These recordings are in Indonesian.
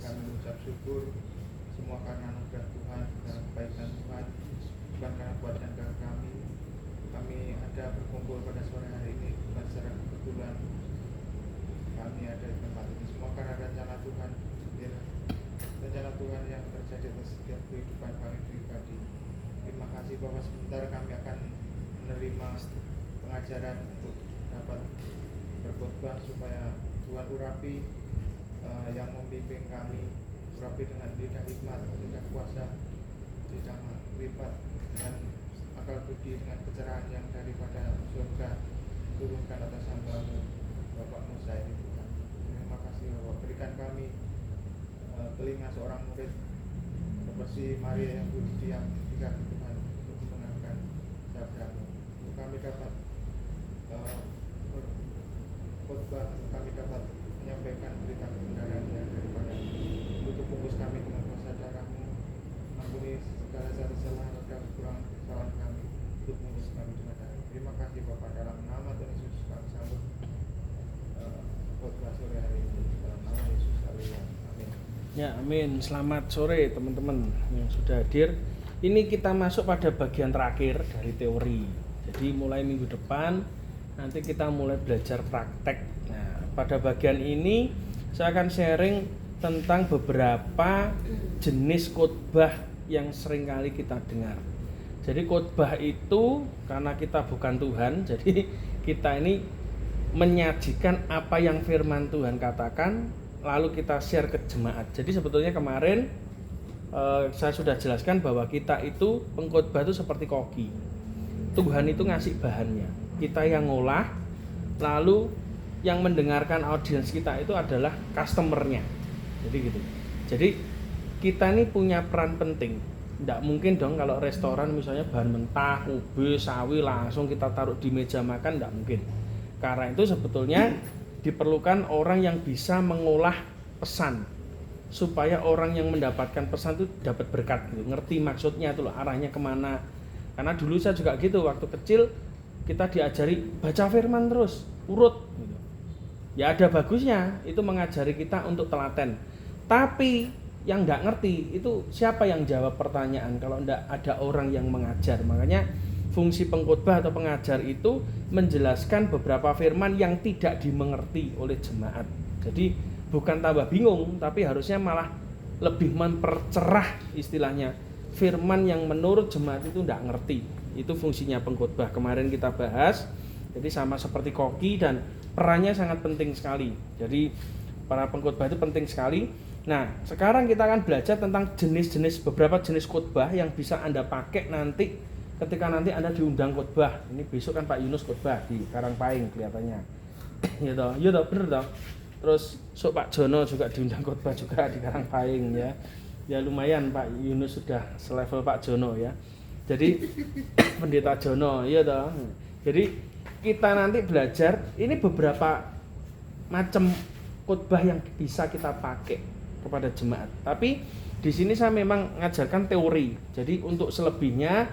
kami mengucap syukur semua karena anugerah Tuhan dan kebaikan Tuhan, bukan karena kuat dan gagah kami. Kami ada berkumpul pada sore hari ini bukan secara kebetulan. Kami ada di tempat ini semua karena rencana Tuhan, rencana Tuhan yang terjadi atas setiap kehidupan kami pribadi. Terima kasih bahwa sebentar kami akan menerima pengajaran untuk dapat berkhotbah supaya Tuhan urapi yang membimbing kami, urapi dengan lidah hikmat, lidah kuasa, lidah lipat, dengan akal budi, dengan pencerahan yang daripada surga turunkan atas hamba-Mu Bapak Musa ini Tuhan. Terima kasih Bapak, berikan kami telinga seorang murid seperti Maria yang budi diam di kaki Tuhan untuk mendengarkan sabda-Mu, untuk kami dapat berkhotbah, untuk kami dapat menyampaikan berita kebenaran yang daripada untuk bungkus kami dengan kuasa darah-Mu. Ampuni segala kesalahan dan kekurangan kesalahan kami, untuk bungkus kami dengan darah. Terima kasih Bapak, dalam nama Tuhan Yesus kami sambut khotbah sore hari ini dalam nama Yesus. Haleluya. Amin. Ya, amin. Selamat sore teman-teman yang sudah hadir. Ini kita masuk pada bagian terakhir dari teori. Jadi mulai minggu depan nanti kita mulai belajar praktek. Nah, pada bagian ini saya akan sharing tentang beberapa jenis khotbah yang seringkali kita dengar. Jadi khotbah itu karena kita bukan Tuhan, jadi kita ini menyajikan apa yang firman Tuhan katakan, lalu kita share ke jemaat. Jadi sebetulnya kemarin saya sudah jelaskan bahwa kita itu pengkhotbah itu seperti koki. Tuhan itu ngasih bahannya, kita yang ngolah, lalu yang mendengarkan audiens kita itu adalah customernya. Jadi gitu. Jadi kita ini punya peran penting. Tidak mungkin dong kalau restoran misalnya bahan mentah, ube, sawi langsung kita taruh di meja makan, tidak mungkin. Karena itu sebetulnya diperlukan orang yang bisa mengolah pesan supaya orang yang mendapatkan pesan itu dapat berkat gitu, ngerti maksudnya itu loh, arahnya kemana. Karena dulu saya juga gitu, waktu kecil kita diajari baca firman terus, urut gitu. Ya ada bagusnya, itu mengajari kita untuk telaten. Tapi yang enggak ngerti itu siapa yang jawab pertanyaan kalau enggak ada orang yang mengajar. Makanya fungsi pengkhotbah atau pengajar itu menjelaskan beberapa firman yang tidak dimengerti oleh jemaat. Jadi bukan tambah bingung, tapi harusnya malah lebih mempercerah istilahnya firman yang menurut jemaat itu tidak ngerti. Itu fungsinya pengkhotbah. Kemarin kita bahas, jadi sama seperti koki dan perannya sangat penting sekali. Jadi para pengkhotbah itu penting sekali. Nah, sekarang kita akan belajar tentang jenis-jenis, beberapa jenis khotbah yang bisa Anda pakai nanti ketika nanti Anda diundang khotbah. Ini besok kan Pak Yunus khotbah di Karangpaing kelihatannya. Ya toh, bener toh. Terus Pak Jono juga diundang khotbah juga di Karangpaing ya. Ya lumayan Pak Yunus sudah selevel Pak Jono ya. Jadi Pendeta Jono, ya toh. Jadi kita nanti belajar ini beberapa macam khotbah yang bisa kita pakai kepada jemaat. Tapi di sini saya memang mengajarkan teori. Jadi untuk selebihnya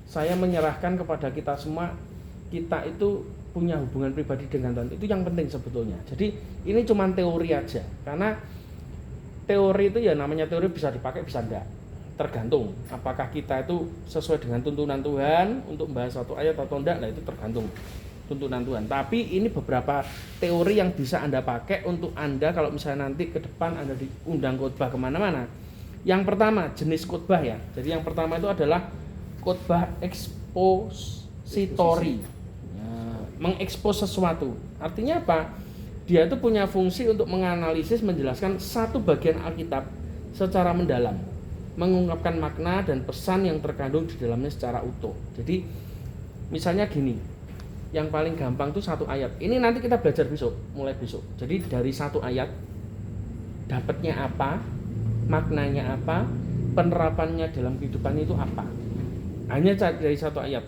saya menyerahkan kepada kita semua, kita itu punya hubungan pribadi dengan Tuhan. Itu yang penting sebetulnya. Jadi ini cuma teori aja. Karena teori itu ya namanya teori bisa dipakai bisa enggak. Tergantung apakah kita itu sesuai dengan tuntunan Tuhan untuk membahas satu ayat atau enggak. Nah itu tergantung tuntunan Tuhan. Tapi ini beberapa teori yang bisa Anda pakai untuk Anda kalau misalnya nanti ke depan Anda diundang khotbah kemana-mana. Yang pertama jenis khotbah ya. Jadi yang pertama itu adalah khotbah ekspositori. Mengekspos sesuatu. Artinya apa? Dia itu punya fungsi untuk menganalisis, menjelaskan satu bagian Alkitab secara mendalam, mengungkapkan makna dan pesan yang terkandung di dalamnya secara utuh. Jadi misalnya gini, yang paling gampang itu satu ayat. Ini nanti kita belajar besok, mulai besok. Jadi dari satu ayat, dapatnya apa, maknanya apa, penerapannya dalam kehidupan itu apa. Hanya dari satu ayat.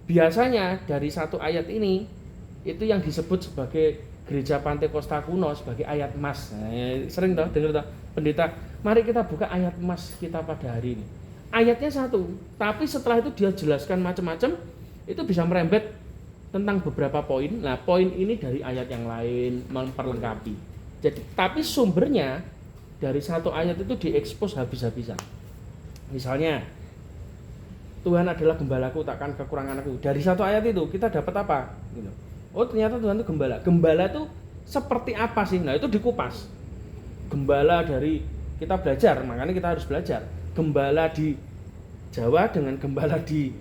Biasanya dari satu ayat ini itu yang disebut sebagai gereja Pantai Kosta kuno sebagai ayat emas. Nah, sering toh dengar toh pendeta, mari kita buka ayat emas kita pada hari ini. Ayatnya satu, tapi setelah itu dia jelaskan macam-macam, itu bisa merembet tentang beberapa poin. Nah, poin ini dari ayat yang lain memperlengkapi. Jadi, tapi sumbernya dari satu ayat itu diekspos habis-habisan. Misalnya Tuhan adalah gembalaku, takkan kekurangan aku. Dari satu ayat itu kita dapat apa? Gitu. Oh ternyata Tuhan itu gembala. Gembala itu seperti apa sih? Nah itu dikupas. Gembala dari kita belajar, makanya kita harus belajar. Gembala di Jawa dengan gembala di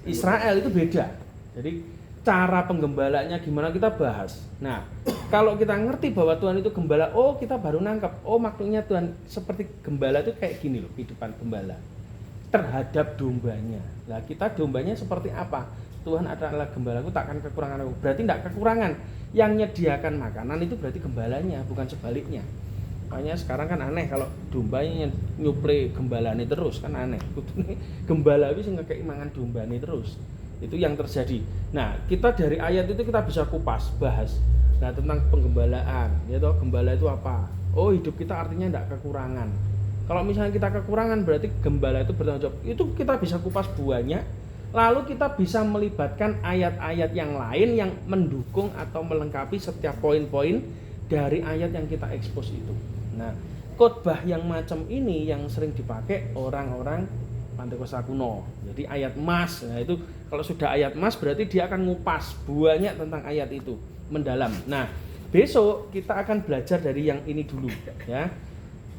Israel itu beda. Jadi cara penggembalanya gimana kita bahas. Nah kalau kita ngerti bahwa Tuhan itu gembala, oh kita baru nangkep. Oh maksudnya Tuhan seperti gembala itu kayak gini loh kehidupan gembala terhadap dombanya. Nah kita dombanya seperti apa? Tuhan adalah gembalaku, takkan kekurangan aku. Berarti tidak kekurangan. Yang menyediakan makanan itu berarti gembalanya, bukan sebaliknya. Makanya sekarang kan aneh kalau dombanya nyuplai gembalane terus, kan aneh. Gembala itu ngekei mangan dombane terus. Itu yang terjadi. Nah kita dari ayat itu kita bisa kupas, bahas. Nah tentang penggembalaan, ya toh, gembala itu apa? Oh hidup kita artinya tidak kekurangan. Kalau misalnya kita kekurangan berarti gembala itu bertanggung jawab. Itu kita bisa kupas buahnya. Lalu kita bisa melibatkan ayat-ayat yang lain yang mendukung atau melengkapi setiap poin-poin dari ayat yang kita ekspos itu. Nah, khotbah yang macam ini yang sering dipakai orang-orang Pantekosta kuno. Jadi ayat mas. Nah, itu kalau sudah ayat mas berarti dia akan ngupas buahnya tentang ayat itu, mendalam. Nah, besok kita akan belajar dari yang ini dulu, ya.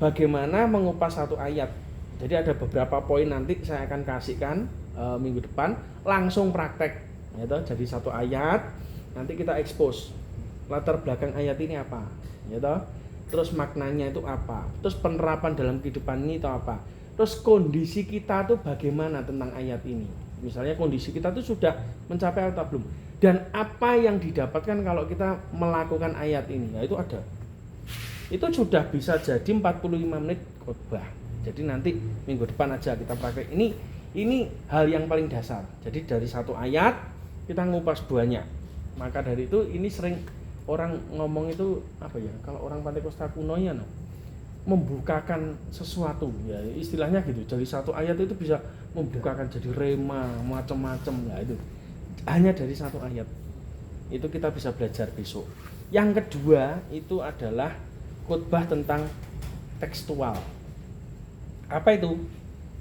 Bagaimana mengupas satu ayat. Jadi ada beberapa poin nanti saya akan kasihkan minggu depan langsung praktek, ya toh. Jadi satu ayat nanti kita expose latar belakang ayat ini apa, ya toh. Terus maknanya itu apa, terus penerapan dalam kehidupan ini itu apa, terus kondisi kita tuh bagaimana tentang ayat ini. Misalnya kondisi kita tuh sudah mencapai atau belum, dan apa yang didapatkan kalau kita melakukan ayat ini. Nah itu ada. Itu sudah bisa jadi 45 menit khotbah. Jadi nanti minggu depan aja kita pakai ini hal yang paling dasar. Jadi dari satu ayat kita ngupas banyak. Maka dari itu ini sering orang ngomong itu apa ya? Kalau orang Pantekosta kuno ya membukakan sesuatu ya istilahnya gitu. Dari satu ayat itu bisa membukakan jadi rema macam-macam ya itu. Hanya dari satu ayat. Itu kita bisa belajar besok. Yang kedua itu adalah khotbah tentang tekstual. Apa itu?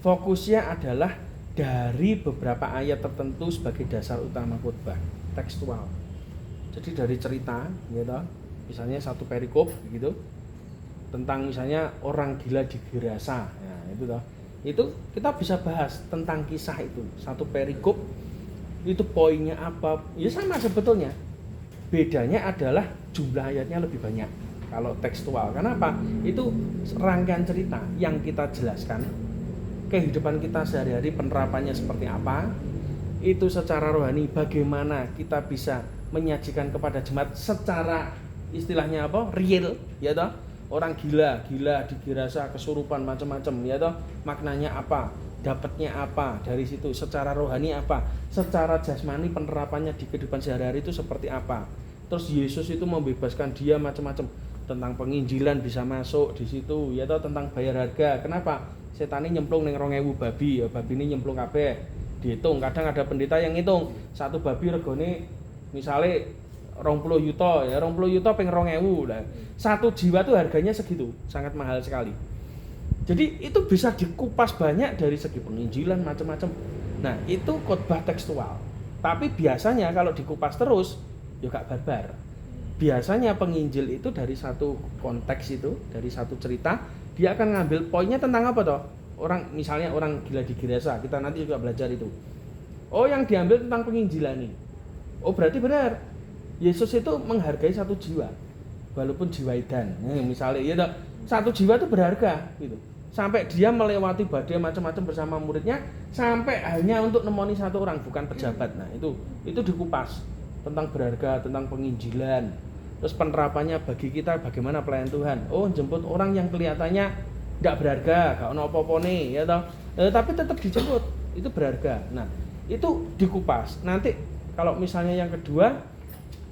Fokusnya adalah dari beberapa ayat tertentu sebagai dasar utama khotbah, tekstual. Jadi dari cerita, gitu, misalnya satu perikop, gitu, tentang misalnya orang gila di Gerasa, ya, itu toh. Itu kita bisa bahas tentang kisah itu. Satu perikop itu poinnya apa? Ya sama sebetulnya. Bedanya adalah jumlah ayatnya lebih banyak. Kalau tekstual, kenapa? Itu rangkaian cerita yang kita jelaskan kehidupan kita sehari-hari, penerapannya seperti apa, itu secara rohani bagaimana kita bisa menyajikan kepada jemaat secara istilahnya apa? Real, ya toh. Orang gila di Gerasa, kesurupan macam-macam, ya toh. Maknanya apa? Dapatnya apa dari situ? Secara rohani apa? Secara jasmani penerapannya di kehidupan sehari-hari itu seperti apa? Terus Yesus itu membebaskan dia macam-macam. Tentang penginjilan bisa masuk di situ, ya toh, tentang bayar harga. Kenapa? Setan ini nyemplung ning 2000 babi, ya babi ini nyemplung kabeh. Dihitung, kadang ada pendeta yang ngitung satu babi regane misale 20 yuta, ya 20 yuta ping 2000 lah. Satu jiwa tuh harganya segitu, sangat mahal sekali. Jadi itu bisa dikupas banyak dari segi penginjilan macam-macam. Nah, itu khotbah tekstual. Tapi biasanya kalau dikupas terus, ya gak barbar. Biasanya penginjil itu dari satu konteks itu, dari satu cerita, dia akan ngambil poinnya tentang apa toh? Orang misalnya orang gila di Gerasa, kita nanti juga belajar itu. Oh, yang diambil tentang penginjilan nih. Oh, berarti benar. Yesus itu menghargai satu jiwa, walaupun jiwa edan. Misalnya, ya toh, satu jiwa itu berharga, gitu. Sampai dia melewati badai macam-macam bersama muridnya, sampai hanya untuk nemoni satu orang, bukan pejabat. Nah, itu dikupas tentang berharga, tentang penginjilan. Terus penerapannya bagi kita bagaimana pelayan Tuhan. Oh, jemput orang yang kelihatannya tidak berharga, gak ono apa-apane, ya toh. Tapi tetap dijemput, itu berharga. Nah, itu dikupas. Nanti kalau misalnya yang kedua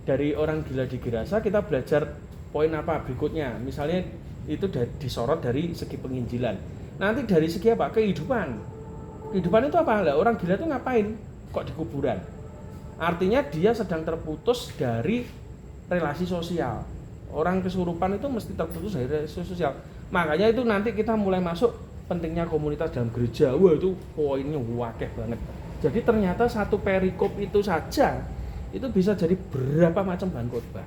dari orang gila di Gerasa, kita belajar poin apa berikutnya. Misalnya itu disorot dari segi penginjilan. Nanti dari segi apa? Kehidupan. Kehidupan itu apa? Lah, orang gila itu ngapain? Kok di kuburan? Artinya dia sedang terputus dari relasi sosial. Orang kesurupan itu mesti terputus dari relasi sosial. Makanya itu nanti kita mulai masuk pentingnya komunitas dalam gereja. Wah, itu poinnya wakeh banget. Jadi ternyata satu perikop itu saja itu bisa jadi berapa macam bahan khotbah.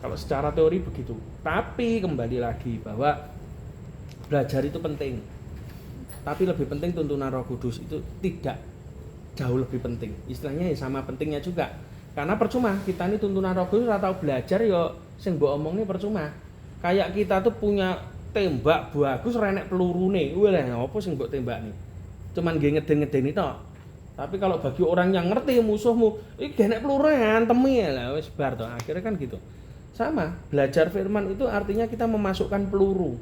Kalau secara teori begitu. Tapi kembali lagi bahwa belajar itu penting. Tapi lebih penting tuntunan Roh Kudus itu tidak jauh lebih penting. Istilahnya ya sama pentingnya juga. Karena percuma kita ini tuntunan Roh Kudus atau belajar ya sing mbok omongnya percuma. Kayak kita tuh punya tembak bagus renek pelurune. Wah, apa sing mbok tembak nih? Cuman nggih ngeden-ngedeni tok. Tapi kalau bagi orang yang ngerti musuhmu, iki genek peluru antemi ya lah wis bar to. Akhirnya kan gitu. Sama, belajar firman itu artinya kita memasukkan peluru.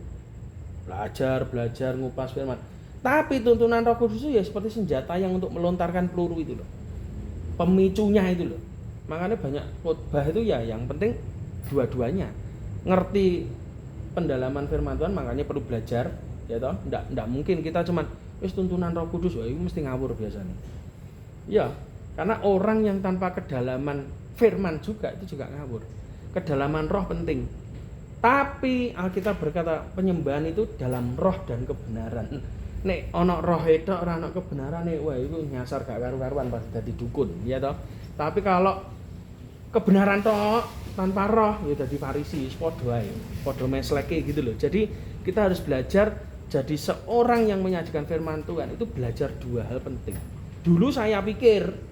Belajar ngupas firman. Tapi tuntunan Roh Kudus itu ya seperti senjata yang untuk melontarkan peluru itu loh. Pemicunya itu loh. Makanya banyak khotbah itu ya yang penting dua-duanya. Ngerti pendalaman firman Tuhan, makanya perlu belajar, ya toh. Nggak mungkin kita cuman wis tuntunan Roh Kudus, wah itu mesti ngawur biasanya. Ya, karena orang yang tanpa kedalaman firman juga itu juga ngawur. Kedalaman roh penting. Tapi Alkitab berkata penyembahan itu dalam roh dan kebenaran. Nek ana roh itu ora ana kebenaran nek wah itu nyasar gak karu-karuan pas dadi dukun, ya toh. Tapi kalau kebenaran toh tanpa roh ya dadi farisi, padha ae. Padha mesleke gitu loh. Jadi kita harus belajar jadi seorang yang menyajikan firman Tuhan itu belajar dua hal penting. Dulu saya pikir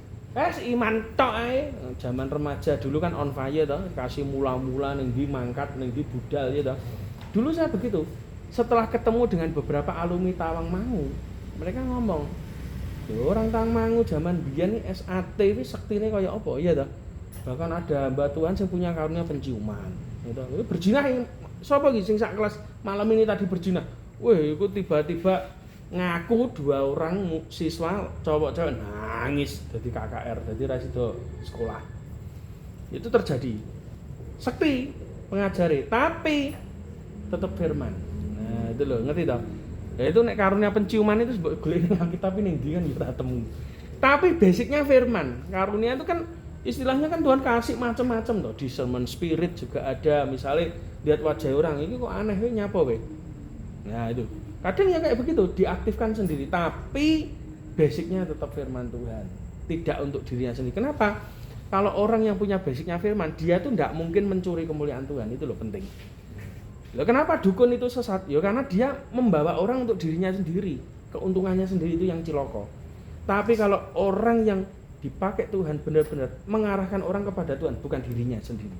iman tok ae. Zaman remaja dulu kan on fire toh, kasih mula-mula ning ndi mangkat ning ndi budal ya toh. Dulu saya begitu. Setelah ketemu dengan beberapa alumni Tawangmangu, mereka ngomong, orang Tawangmangu zaman biyen nih SAT iki sektine kaya apa ya toh. Bahkan ada Mbak Tuhan yang punya karunia penciuman. Gitu. Berjinah sapa iki sing sak kelas malam ini tadi berjinah. Wah, itu tiba-tiba ngaku dua orang siswa cowok-cowok nangis jadi KKR, jadi rasido sekolah. Itu terjadi. Sekti pengajari, tapi tetap firman. Nah, itu loh, ngerti toh? Ya itu nek karunia penciuman itu sebab golek nang kitab ini ndi kan ya temu. Tapi basicnya firman. Karunia itu kan istilahnya kan Tuhan kasih macam-macam toh. Discernment spirit juga ada. Misalnya lihat wajah orang ini kok aneh we nyapa we. Nah, itu. Kadang ya kayak begitu, diaktifkan sendiri, tapi basicnya tetap firman Tuhan, tidak untuk dirinya sendiri. Kenapa? Kalau orang yang punya basicnya firman, dia tuh tidak mungkin mencuri kemuliaan Tuhan, itu loh penting. Loh, kenapa dukun itu sesat? Ya karena dia membawa orang untuk dirinya sendiri, keuntungannya sendiri itu yang ciloko. Tapi kalau orang yang dipakai Tuhan benar-benar mengarahkan orang kepada Tuhan, bukan dirinya sendiri.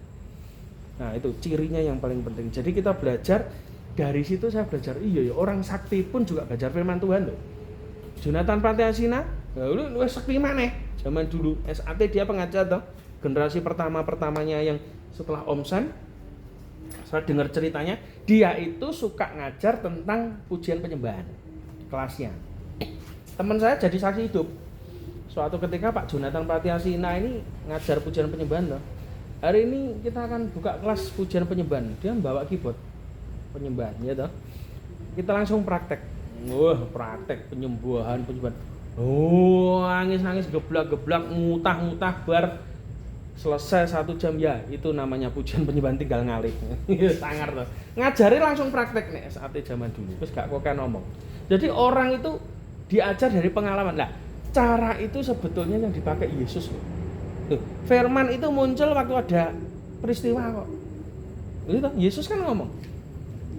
Nah itu cirinya yang paling penting. Jadi kita belajar. Dari situ saya belajar, iya ya orang sakti pun juga belajar firman Tuhan loh. Jonathan Patiasina, lu sakti mana? Zaman dulu SAT dia pengajar toh. Generasi pertamanya yang setelah Om Sam, saya dengar ceritanya, dia itu suka ngajar tentang pujian penyembahan kelasnya. Teman saya jadi saksi hidup. Suatu ketika Pak Jonathan Patiasina ini ngajar pujian penyembahan toh. Hari ini kita akan buka kelas pujian penyembahan. Dia membawa keyboard penyembahan ya toh. Kita langsung praktek. Wah, praktek penyembahan. Oh, nangis geblak-geblak, ngutah-ngutah bar selesai 1 jam ya. Itu namanya pujian penyembahan tinggal ngalih. Sangar toh. Ngajari langsung praktek nih saat zaman dulu. Terus gak kok ngomong. Jadi orang itu diajar dari pengalaman. Nah, cara itu sebetulnya yang dipakai Yesus. Firman itu muncul waktu ada peristiwa kok. Itu Yesus kan ngomong.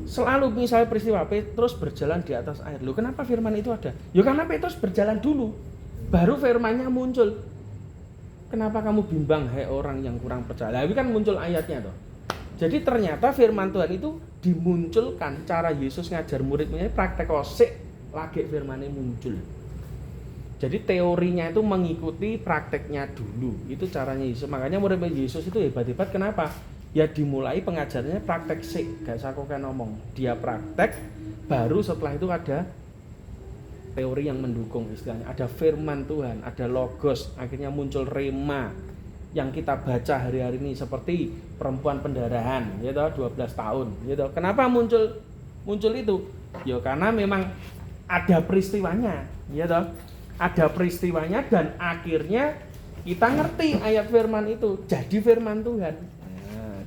Selalu misalnya peristiwa Petrus berjalan di atas air. Loh, kenapa firman itu ada? Ya karena Petrus berjalan dulu. Baru firmannya muncul. Kenapa kamu bimbang hai orang yang kurang percaya? Ini kan muncul ayatnya toh. Jadi ternyata firman Tuhan itu dimunculkan. Cara Yesus ngajar murid-muridnya praktek osik lagi firmannya muncul. Jadi teorinya itu mengikuti prakteknya dulu. Itu caranya Yesus. Makanya murid-murid Yesus itu hebat-hebat. Kenapa? Ya dimulai pengajarannya praktek sik, gak usah kok ngomong. Dia praktek, baru setelah itu ada teori yang mendukung istilahnya. Ada firman Tuhan, ada logos, akhirnya muncul rema yang kita baca hari-hari ini seperti perempuan pendarahan, ya toh 12 tahun, ya toh. Kenapa muncul itu? Ya karena memang ada peristiwanya, ya toh. Ada peristiwanya dan akhirnya kita ngerti ayat firman itu, jadi firman Tuhan.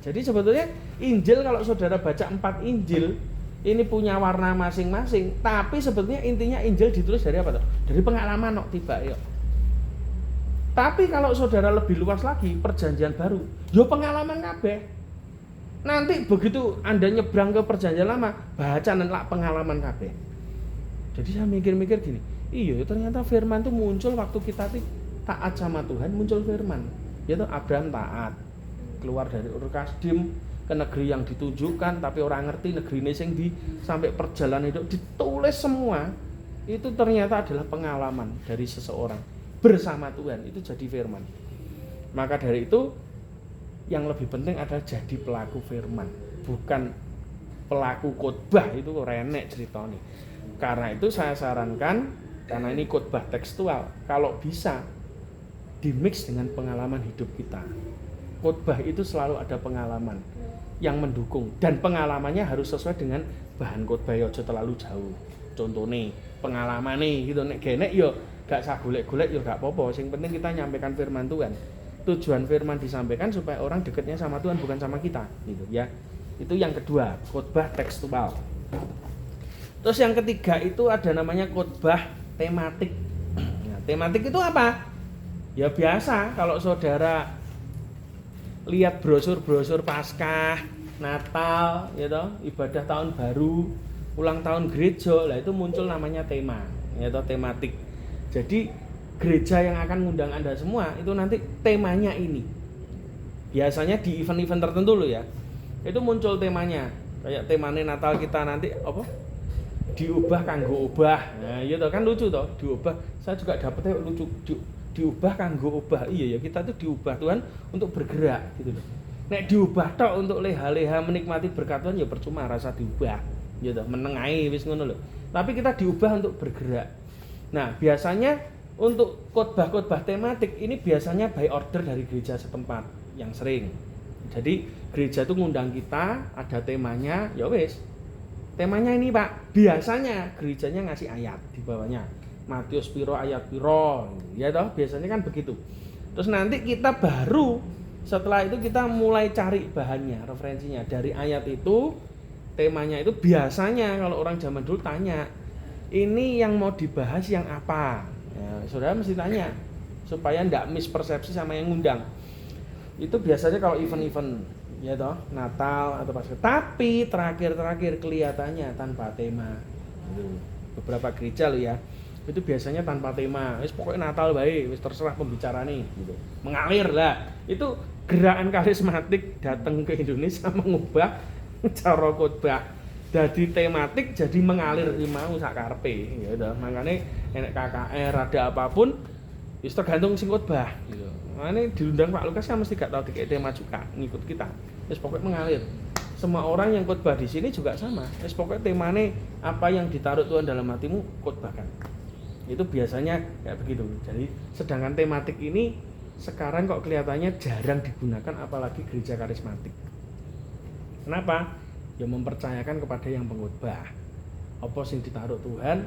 Jadi sebetulnya Injil kalau saudara baca 4 Injil ini punya warna masing-masing, tapi sebetulnya intinya Injil ditulis dari apa tuh? Dari pengalaman kok tiba ya. Tapi kalau saudara lebih luas lagi perjanjian baru, yo pengalaman kabeh. Nanti begitu Anda nyebrang ke perjanjian lama, baca nanti pengalaman kabeh. Jadi saya mikir-mikir gini, iya ternyata firman itu muncul waktu kita taat sama Tuhan, muncul firman. Yaitu Abraham taat, keluar dari Ur Kasdim ke negeri yang ditunjukkan, tapi orang ngerti negeri ini sing di sampai perjalanan hidup ditulis semua. Itu ternyata adalah pengalaman dari seseorang bersama Tuhan, itu jadi firman. Maka dari itu yang lebih penting adalah jadi pelaku firman, bukan pelaku khotbah. Itu renek ceritanya. Karena itu saya sarankan, karena ini khotbah tekstual, kalau bisa dimix dengan pengalaman hidup kita. Khotbah itu selalu ada pengalaman yang mendukung, dan pengalamannya harus sesuai dengan bahan khotbah, aja terlalu jauh. Contohnya pengalaman nih gitu, nek genek yo gak usah golek-golek yo gak apa-apa. Yang penting kita nyampaikan firman Tuhan. Tujuan firman disampaikan supaya orang dekatnya sama Tuhan, bukan sama kita, gitu ya. Itu yang kedua, khotbah tekstual. Terus yang ketiga itu ada namanya khotbah tematik. Nah, tematik itu apa? Ya biasa kalau saudara lihat brosur-brosur Paskah, Natal, gitu, ibadah tahun baru, ulang tahun gereja, lah itu muncul namanya tema, yaitu tematik. Jadi gereja yang akan mengundang Anda semua itu nanti temanya ini. Biasanya di event-event tertentu loh ya. Itu muncul temanya. Kayak temanya Natal kita nanti apa? Diubah kanggo ubah. Nah, iya toh kan lucu toh, diubah. Saya juga dapetnya lucu. Diubah kanggo ubah. Iya ya, kita tuh diubah Tuhan untuk bergerak gitu loh. Nek diubah tok untuk leha-leha menikmati berkat Tuhan ya percuma, rasa diubah. Ya toh, meneng ae wis ngono lho. Tapi kita diubah untuk bergerak. Nah, biasanya untuk khotbah-khotbah tematik ini biasanya by order dari gereja setempat yang sering. Jadi gereja itu ngundang kita, ada temanya, ya wis. Temanya ini Pak, biasanya gerejanya ngasih ayat di bawahnya. Matius piro ayat piro, ya toh biasanya kan begitu. Terus nanti kita baru setelah itu kita mulai cari bahannya, referensinya. Dari ayat itu, temanya itu biasanya kalau orang zaman dulu tanya, ini yang mau dibahas yang apa? Ya, saudara mesti tanya supaya enggak mispersepsi sama yang ngundang. Itu biasanya kalau event-event ya toh, Natal atau Paskah. Tapi terakhir kelihatannya tanpa tema. Beberapa gereja lo ya, itu biasanya tanpa tema. Wis pokoknya Natal bae, wis terserah pembicarane gitu. Mengalir lah. Itu gerakan karismatik datang ke Indonesia mengubah cara khotbah. Jadi tematik jadi mengalir di mau sakarepe ya udah. Makanya enek KKR ada apapun wis tergantung sing khotbah gitu. Makanya diundang Pak Lukas kan mesti gak tahu dikek tema juga ngikut kita. Wis pokoknya mengalir. Semua orang yang khotbah di sini juga sama. Wis pokoknya temane apa yang ditaruh Tuhan dalam hatimu khotbahkan. Itu biasanya kayak begitu. Jadi sedangkan tematik ini sekarang kok kelihatannya jarang digunakan apalagi gereja karismatik. Kenapa? Ya mempercayakan kepada yang pengkhotbah. Apa sing ditaruh Tuhan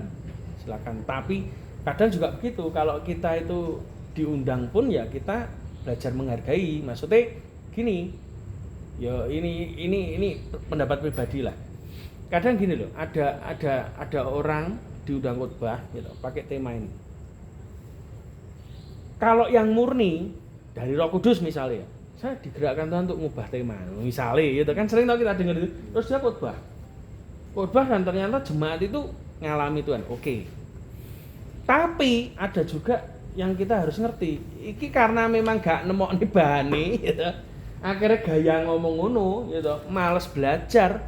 silakan. Tapi kadang juga begitu, kalau kita itu diundang pun ya kita belajar menghargai. Maksudnya gini, ya ini pendapat pribadi lah. Kadang gini loh, ada orang diundang khotbah gitu, pakai tema ini. Kalau yang murni dari Roh Kudus misalnya, saya digerakkan Tuhan untuk ngubah tema. Misalnya gitu kan sering tau kita dengar itu. Terus dia khotbah dan ternyata jemaat itu ngalami Tuhan. Oke. Tapi ada juga yang kita harus ngerti. Iki karena memang gak nemokne bahane gitu. Akhirnya gaya ngomong ngono gitu, males belajar.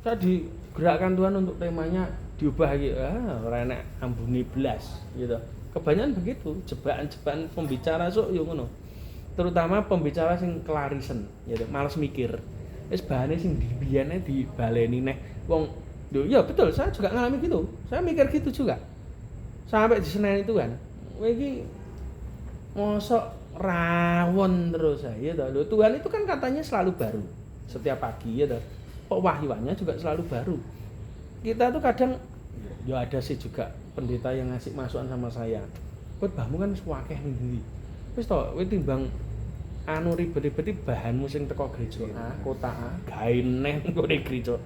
Saya digerakkan Tuhan untuk temanya diubah gitu. Ora enak ambune blas gitu. Kebanyakan begitu, jebakan-jebakan pembicara sok yo ngono. Terutama pembicara sing klarisen gitu, males mikir. Wis bahane sing dibiyane dibaleni nek wong lho ya betul, saya juga ngalami gitu. Saya mikir gitu juga. Sampai diseneni itu kan. Kowe iki mosok rawon terus ya toh. Lho Tuhan itu kan katanya selalu baru. Setiap pagi ya toh. Pewahyuannya juga selalu baru. Kita tuh kadang ya ada sih juga pendeta yang ngasih masukan sama saya. Khotbahmu kan suwakeh ning ndi. Wis toh kowe timbang anu ribet-ribet bahanmu sing teko gereja A, kota A, gawe neh nggo gereja.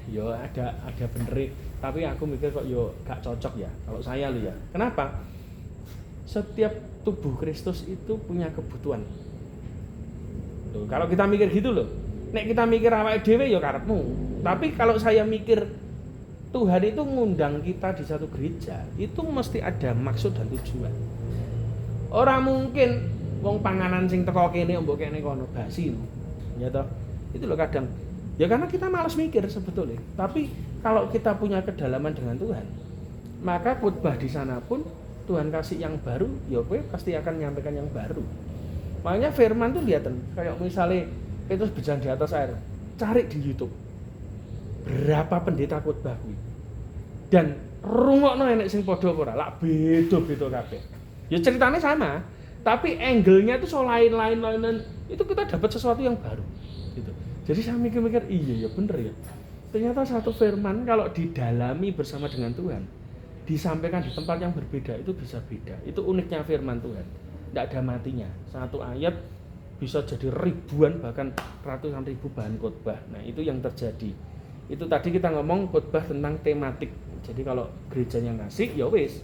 Ya ada bener, tapi aku mikir kok yo gak cocok ya kalau saya lo ya. Kenapa? Setiap tubuh Kristus itu punya kebutuhan. Loh, kalau kita mikir gitu loh. Nek kita mikir awake dhewe ya karepmu. Tapi kalau saya mikir Tuhan itu ngundang kita di satu gereja, itu mesti ada maksud dan tujuan. Orang mungkin wong panganan sing teko kene mbok kene kono basi. Ya toh. Itu loh kadang. Ya karena kita malas mikir sebetulnya. Tapi kalau kita punya kedalaman dengan Tuhan, maka khotbah di sana pun Tuhan kasih yang baru, ya kowe pasti akan menyampaikan yang baru. Makanya firman tuh lihatin, kayak misalnya Petrus berjalan di atas air, cari di YouTube berapa pendeta khotbah kuwi. Dan rungokno enek sing padha apa ora, lak beda-beda kabeh. Ya ceritanya sama, tapi angle-nya itu so lain-lain, itu kita dapat sesuatu yang baru gitu. Jadi saya mikir-mikir, iya ya bener ya. Ternyata satu firman kalau didalami bersama dengan Tuhan, disampaikan di tempat yang berbeda itu bisa beda. Itu uniknya firman Tuhan. Tidak ada matinya. Satu ayat bisa jadi ribuan bahkan ratusan ribu bahan khotbah. Nah, itu yang terjadi. Itu tadi kita ngomong khotbah tentang tematik. Jadi kalau gerejanya ngasih ya wis.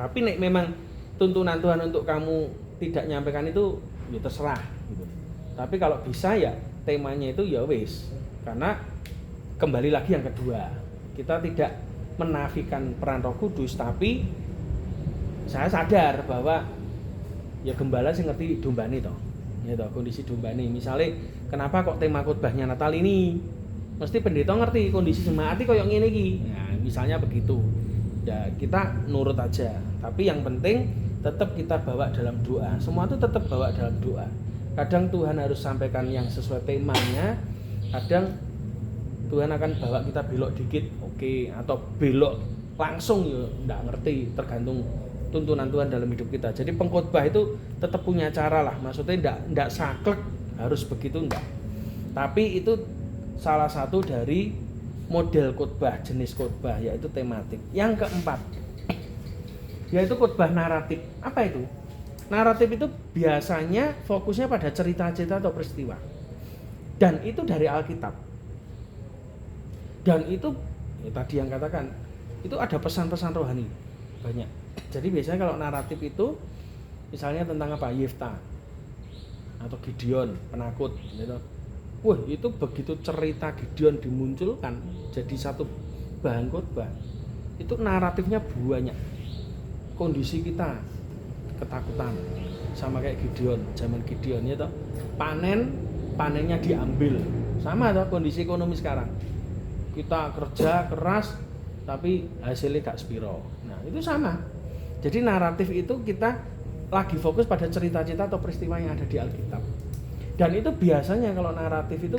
Tapi nek memang tuntunan Tuhan untuk kamu tidak nyampaikan itu ya terserah gitu. Tapi kalau bisa ya temanya itu ya wis. Karena kembali lagi yang kedua, kita tidak menafikan peran Roh Kudus, tapi saya sadar bahwa ya gembala sing ngerti dombane toh. Ya toh kondisi dombane. Misalnya kenapa kok tema khotbahnya Natal ini? Mesti pendeta ngerti kondisi jemaat iki koyo ngene iki. Nah, misalnya begitu. Ya kita nurut aja. Tapi yang penting tetap kita bawa dalam doa. Semua itu tetap bawa dalam doa. Kadang Tuhan harus sampaikan yang sesuai temanya. Kadang Tuhan akan bawa kita belok dikit, oke, atau belok langsung ya enggak ngerti, tergantung tuntunan Tuhan dalam hidup kita. Jadi pengkhotbah itu tetap punya cara lah. Maksudnya enggak saklek harus begitu enggak. Tapi itu salah satu dari model khotbah, jenis khotbah yaitu tematik. Yang keempat yaitu khotbah naratif. Apa itu? Naratif itu biasanya fokusnya pada cerita-cerita atau peristiwa. Dan itu dari Alkitab. Dan itu ya tadi yang katakan itu ada pesan-pesan rohani banyak. Jadi biasanya kalau naratif itu misalnya tentang apa? Yefta atau Gideon, penakut gitu. Wah, itu begitu cerita Gideon dimunculkan jadi satu bahan khotbah. Itu naratifnya banyak. Kondisi kita ketakutan sama kayak Gideon, zaman Gideon ya toh. Panennya diambil. Sama toh kondisi ekonomi sekarang. Kita kerja keras tapi hasilnya gak sepiro. Nah, itu sama. Jadi naratif itu kita lagi fokus pada cerita-cerita atau peristiwa yang ada di Alkitab. Dan itu biasanya kalau naratif itu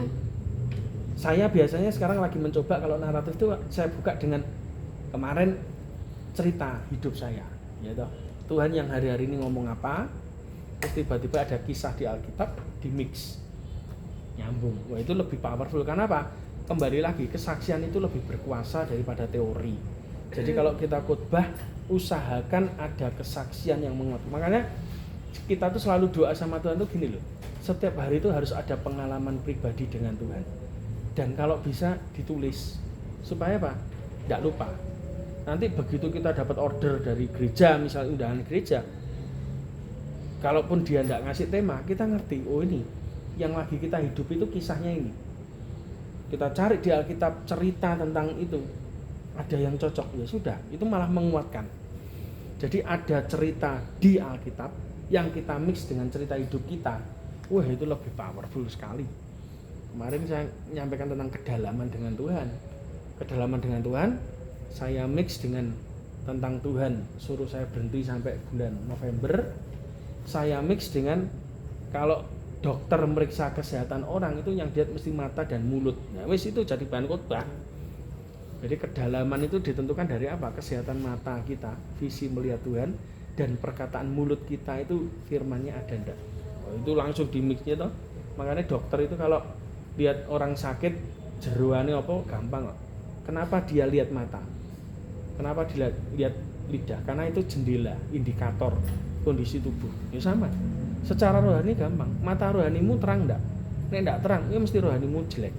saya biasanya sekarang lagi mencoba kalau naratif itu saya buka dengan kemarin cerita hidup saya, ya toh. Tuhan yang hari-hari ini ngomong apa, terus tiba-tiba ada kisah di Alkitab di mix. Nyambung. Wah, itu lebih powerful. Karena apa? Kembali lagi, kesaksian itu lebih berkuasa daripada teori. Jadi kalau kita khotbah, usahakan ada kesaksian yang menguat. Makanya kita tuh selalu doa sama Tuhan tuh gini loh. Setiap hari itu harus ada pengalaman pribadi dengan Tuhan. Dan kalau bisa ditulis. Supaya apa? Tidak lupa. Nanti begitu kita dapat order dari gereja, misalnya undangan gereja, kalaupun dia tidak ngasih tema, kita ngerti, oh ini yang lagi kita hidup itu kisahnya ini. Kita cari di Alkitab cerita tentang itu, ada yang cocok, ya sudah, itu malah menguatkan. Jadi ada cerita di Alkitab yang kita mix dengan cerita hidup kita, wah itu lebih powerful sekali. Kemarin saya menyampaikan tentang kedalaman dengan Tuhan. Kedalaman dengan Tuhan, saya mix dengan tentang Tuhan, suruh saya berhenti sampai bulan November. Saya mix dengan kalau dokter meriksa kesehatan orang itu yang dia mesti mata dan mulut. Nah, wis itu jadi bahan khotbah. Jadi kedalaman itu ditentukan dari apa? Kesehatan mata kita, visi melihat Tuhan, dan perkataan mulut kita itu firman-Nya ada ndak. Oh, itu langsung di mix-nya toh. Makanya dokter itu kalau lihat orang sakit jeroane apa gampang kok. Kenapa dia lihat mata? Kenapa dia lihat lidah? Karena itu jendela, indikator kondisi tubuh. Ya sama. Secara rohani gampang, mata rohanimu terang enggak? Nek enggak terang, ya mesti rohanimu jelek.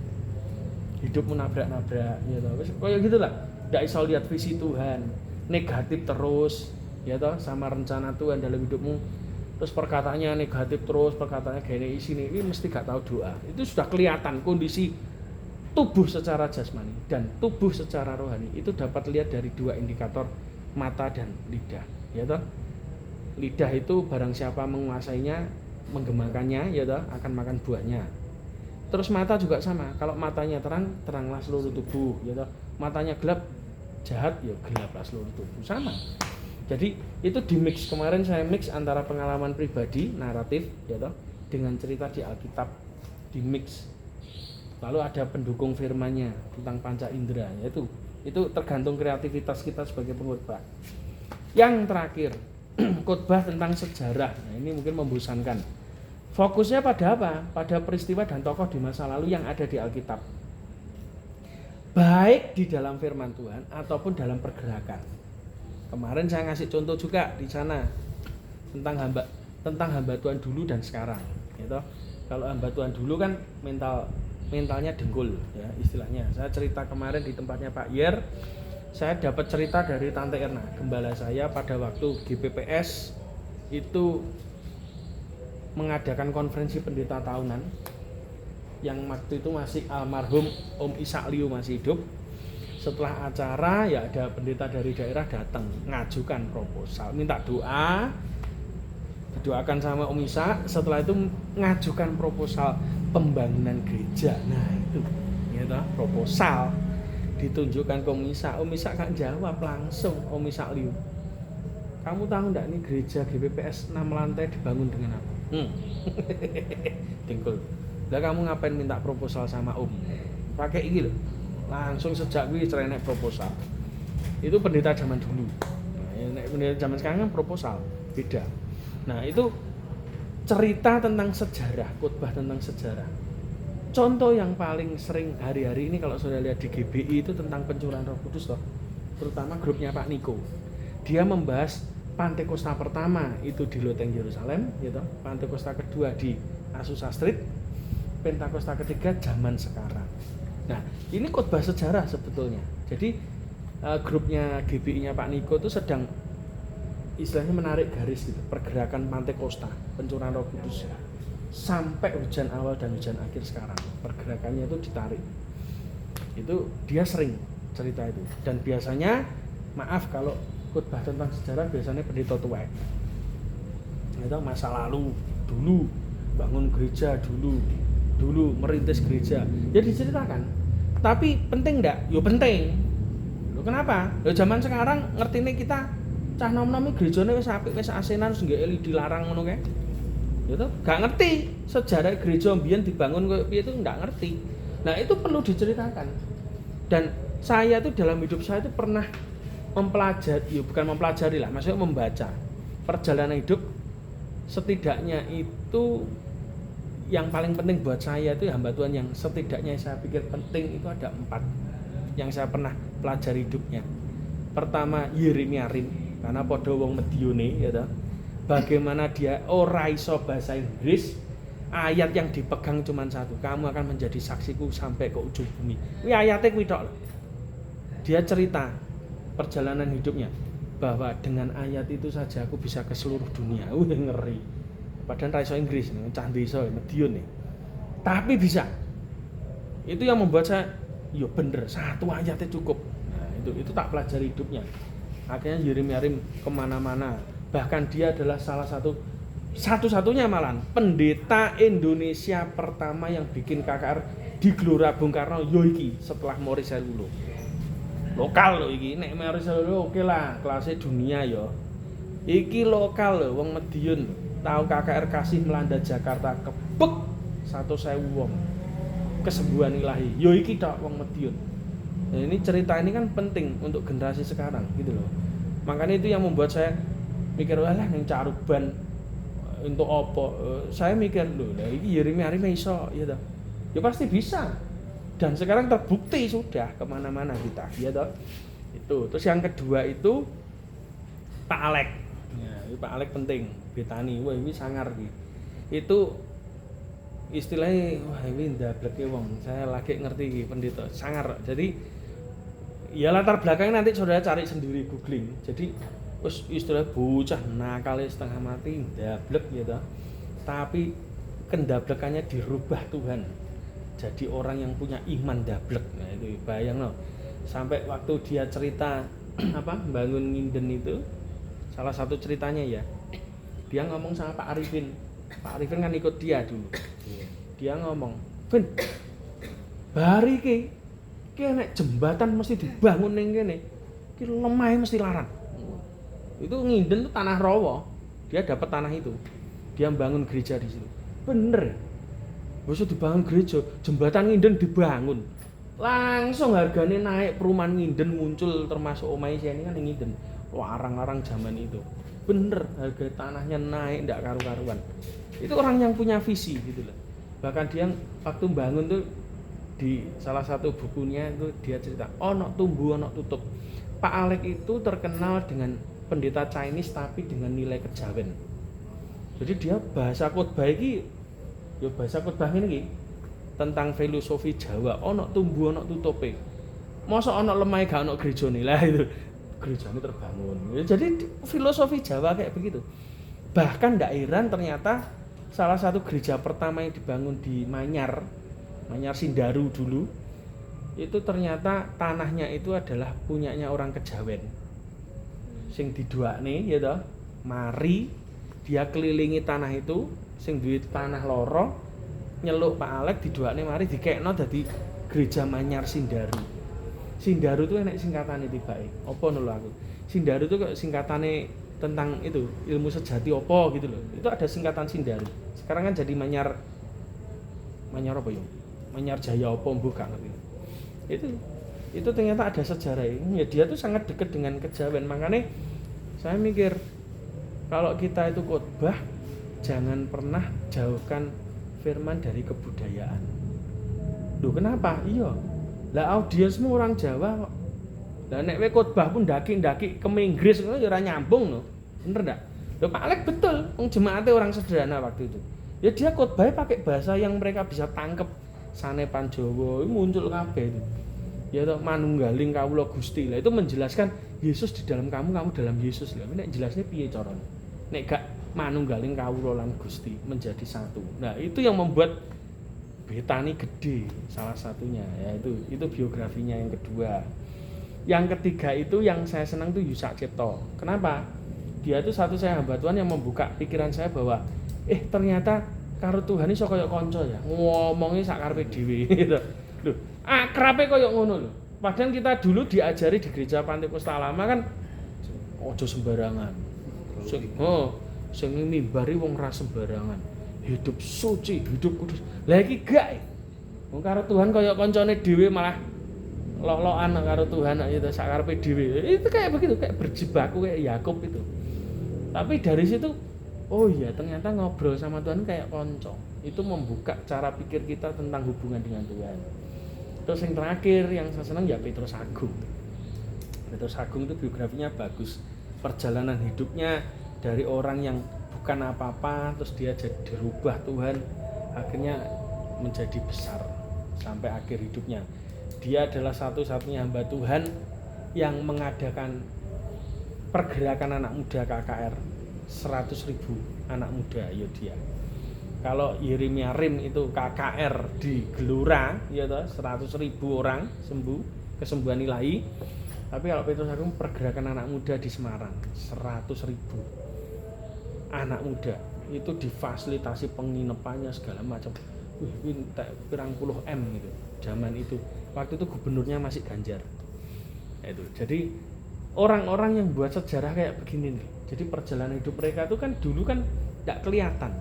Hidupmu nabrak-nabrak, ya toh. Kayak gitulah. Enggak iso lihat visi Tuhan, negatif terus, ya toh, sama rencana Tuhan dalam hidupmu. Terus perkataannya negatif terus, perkataannya gini sini, ini mesti gak tahu doa. Itu sudah kelihatan kondisi tubuh secara jasmani dan tubuh secara rohani. Itu dapat lihat dari dua indikator, mata dan lidah, ya toh. Lidah itu barang siapa menguasainya, menggemakannya, ya toh, akan makan buahnya. Terus mata juga sama. Kalau matanya terang, teranglah seluruh tubuh, ya toh. Matanya gelap, jahat, ya gelaplah seluruh tubuh. Sama. Jadi itu di mix. Kemarin saya mix antara pengalaman pribadi, naratif, ya toh, dengan cerita di Alkitab, di mix. Lalu ada pendukung firman-nya tentang panca indera, yaitu itu tergantung kreativitas kita sebagai pengkhotbah. Yang terakhir, khotbah tentang sejarah. Nah, ini mungkin membosankan. Fokusnya pada apa? Pada peristiwa dan tokoh di masa lalu yang ada di Alkitab. Baik di dalam firman Tuhan ataupun dalam pergerakan. Kemarin saya ngasih contoh juga di sana tentang hamba Tuhan dulu dan sekarang, gitu. Kalau hamba Tuhan dulu kan mentalnya dengkul, ya istilahnya. Saya cerita kemarin di tempatnya Pak Yer. Saya dapat cerita dari Tante Erna, gembala saya pada waktu GPPS itu mengadakan konferensi pendeta tahunan yang waktu itu masih almarhum Om Ishak Liu masih hidup. Setelah acara ya ada pendeta dari daerah datang ngajukan proposal, minta doa, didoakan sama Om Ishak. Setelah itu ngajukan proposal pembangunan gereja. Nah itu, gitu, proposal ditunjukkan ke Om Ishak kan jawab langsung. Om Ishak Liu, kamu tahu enggak nih gereja GPPS 6 lantai dibangun dengan apa? Dengkul. Lah kamu ngapain minta proposal sama Om? Pakai ini loh. Langsung sejak gue cerenek proposal. Itu pendeta zaman dulu. Nah, pendeta zaman sekarang kan proposal beda. Nah, itu cerita tentang sejarah, khotbah tentang sejarah. Contoh yang paling sering hari-hari ini kalau sudah lihat di GBI itu tentang pencurahan Roh Kudus toh. Terutama grupnya Pak Niko. Dia membahas Pantekosta pertama itu di Loteng Yerusalem, gitu. Pantekosta kedua di Azusa Street, Pentakosta ketiga zaman sekarang. Nah, ini khotbah sejarah sebetulnya. Jadi grupnya GBI-nya Pak Niko itu sedang istilahnya menarik garis gitu, pergerakan Pantekosta, pencurahan Roh Kudus sampai hujan awal dan hujan akhir sekarang. Pergerakannya itu ditarik. Itu dia sering cerita itu. Dan biasanya, maaf kalau khotbah tentang sejarah biasanya pendeta tua. Itu masa lalu, dulu bangun gereja, dulu merintis gereja. Ya diceritakan. Tapi penting enggak? Yo penting. Loh kenapa? Loh zaman sekarang ngertine kita cah nom-nom gerejane wis apik, wis asenan, wis nggih dilarang ngono kae. Gitu, gak ngerti sejarah gereja mbiyen dibangun kayak piye itu enggak ngerti. Nah, itu perlu diceritakan. Dan saya itu dalam hidup saya itu pernah mempelajari, ya bukan mempelajari lah, maksudnya membaca perjalanan hidup. Setidaknya itu yang paling penting buat saya itu hamba Tuhan yang setidaknya saya pikir penting itu ada 4 yang saya pernah pelajari hidupnya. Pertama, Yeremia Rim, karena podo wong Medione, ya toh. Bagaimana dia ora iso bahasa Inggris, ayat yang dipegang cuma satu, kamu akan menjadi saksiku sampai ke ujung bumi. Ini ayatnya kuwi tok. Dia cerita perjalanan hidupnya bahwa dengan ayat itu saja aku bisa ke seluruh dunia. Ngeri. Padahal ra iso Inggris, cah desa Medion nih. Tapi bisa. Itu yang membuat saya yo bener, satu ayatnya cukup. Nah, itu tak pelajari hidupnya. Akhirnya Yeremia Rim kemana-mana. Bahkan dia adalah salah satu-satunya malah pendeta Indonesia pertama yang bikin KKR di Gelora Bung Karno. Yo iki setelah Morris Helulu. Lokal loh iki, nek Morris Helulu oke lah, kelasnya dunia yo. Iki lokal loh, wong Medion. Tahu KKR kasih melanda Jakarta kebek 1.000 wong. Kesembuhan ilahi. Yo iki tok wong Medion. Nah, ini cerita ini kan penting untuk generasi sekarang gitu loh. Makanya itu yang membuat saya mikir walah ning caruban untuk apa? Saya mikir loh, lah iki Yeremia iso ya toh. Ya pasti bisa. Dan sekarang terbukti sudah kemana-mana kita, ya toh. Itu. Terus yang kedua itu Pak Alek. Ya, Pak Alek penting. Betani, wah ini sangar iki. itu istilahnya wah ini ndableke wong. Saya lagi ngerti iki pendeta, sangar. Jadi ya latar belakangnya nanti saudara cari sendiri googling. Jadi wis istilah bocah nakal setengah mati ndablek gitu. Tapi kendablekannya dirubah Tuhan. Jadi orang yang punya iman ndablek. Nah itu bayang loh. Sampai waktu dia cerita apa bangun nginden itu salah satu ceritanya ya. Dia ngomong sama Pak Arifin. Pak Arifin kan ikut dia dulu. Dia ngomong, "Vin, bari ki nek jembatan mesti dibangun ning kene. Ki lemahe mesti larang." Itu nginden tuh tanah rawa. Dia dapat tanah itu. Dia bangun gereja di situ. Bener. Bisa dibangun gereja, jembatan nginden dibangun. Langsung harganya naik, perumahan nginden muncul termasuk omahe ini kan nginden. Larang-larang zaman itu. Bener, harga tanahnya naik ndak karu-karuan. Itu orang yang punya visi gitu loh. Bahkan dia waktu bangun tuh di salah satu bukunya itu dia cerita, ono tumbuh ono tutup. Pak Alek itu terkenal dengan pendeta Chinese tapi dengan nilai kejawen. Jadi dia bahasa khotbah iki ya bahasa khotbah ngene iki tentang filosofi Jawa, ono tumbuh ono tutupe. Mosok ono lemahe gak ono gerejane. Lah itu gerejane terbangun. Ya, jadi filosofi Jawa kayak begitu. Bahkan ndak heran ternyata salah satu gereja pertama yang dibangun di Manyar Sindaru dulu itu ternyata tanahnya itu adalah punyanya orang Kejawen. Sing diduakne ya toh, mari dia kelilingi tanah itu, sing duwe tanah loro nyeluk Pak Alek diduakne mari dikekno dadi gereja Manyar Sindaru. Sindaru itu enek singkatane tibake. Apa lho aku. Sindaru itu kok singkatane tentang itu ilmu sejati apa gitu loh. Itu ada singkatan Sindaru. Sekarang kan jadi Manyar apa ya? Manyar Jaya apa mbuh gak ngerti. Itu ternyata ada sejarah ini. Ya dia tuh sangat dekat dengan Kejawen. Makanya saya mikir kalau kita itu khotbah jangan pernah jauhkan firman dari kebudayaan. Loh kenapa? Iya. Lah audiensmu orang Jawa kok. Lah nek kowe khotbah pun ndaki-ndaki ke Inggris ngono ya ora nyambung lho. Bener ndak? Lho Pak Alek betul, wong jemaatnya orang sederhana waktu itu. Ya dia khotbahnya pakai bahasa yang mereka bisa tangkep. Sanepan Jawa muncul kabeh itu. Ya toh manunggaling kawula Gusti. Lah itu menjelaskan Yesus di dalam kamu dalam Yesus. Lah nek jelasnya piye carane? Nek gak manunggaling kawula lan Gusti menjadi satu. Nah, itu yang membuat Betani gede salah satunya ya itu biografinya yang kedua. Yang ketiga itu yang saya senang tuh Yusak Cipto. Kenapa? Dia itu satu-satunya hamba Tuhan yang membuka pikiran saya bahwa ternyata karo Tuhan iso kaya kanca ya. Ngomongnya sak karepe dhewe gitu. Lho, akrabe kaya ngono lho. Padahal kita dulu diajari di gereja Pantai Pusta Lama kan ojo sembarangan. Sing mimbari wong ra sembarangan. Hidup suci, hidup kudus. Lah iki gak. Wong karo Tuhan kaya kancane dhewe malah lok-lokan karo Tuhan ya sak karepe dhewe. Itu kayak begitu, kayak berjibaku kayak Yakub itu. Tapi dari situ oh iya ternyata ngobrol sama Tuhan kayak konco. Itu membuka cara pikir kita tentang hubungan dengan Tuhan. Terus yang terakhir yang saya senang ya Petrus Agung. Petrus Agung itu biografinya bagus. Perjalanan hidupnya dari orang yang bukan apa-apa terus dia jadi dirubah Tuhan akhirnya menjadi besar sampai akhir hidupnya. Dia adalah satu-satunya hamba Tuhan yang mengadakan pergerakan anak muda KKR 100.000 anak muda ya dia. Kalau Yeremia Rim itu KKR di Gelora ya toh 100.000 orang sembuh kesembuhan ilahi. Tapi kalau Petrus Agung pergerakan anak muda di Semarang 100.000 anak muda itu difasilitasi penginapannya segala macam. Ini pirang puluh M gitu zaman itu. Waktu itu gubernurnya masih Ganjar. Itu. Jadi orang-orang yang buat sejarah kayak begini nih. Jadi perjalanan hidup mereka itu kan dulu kan tidak kelihatan.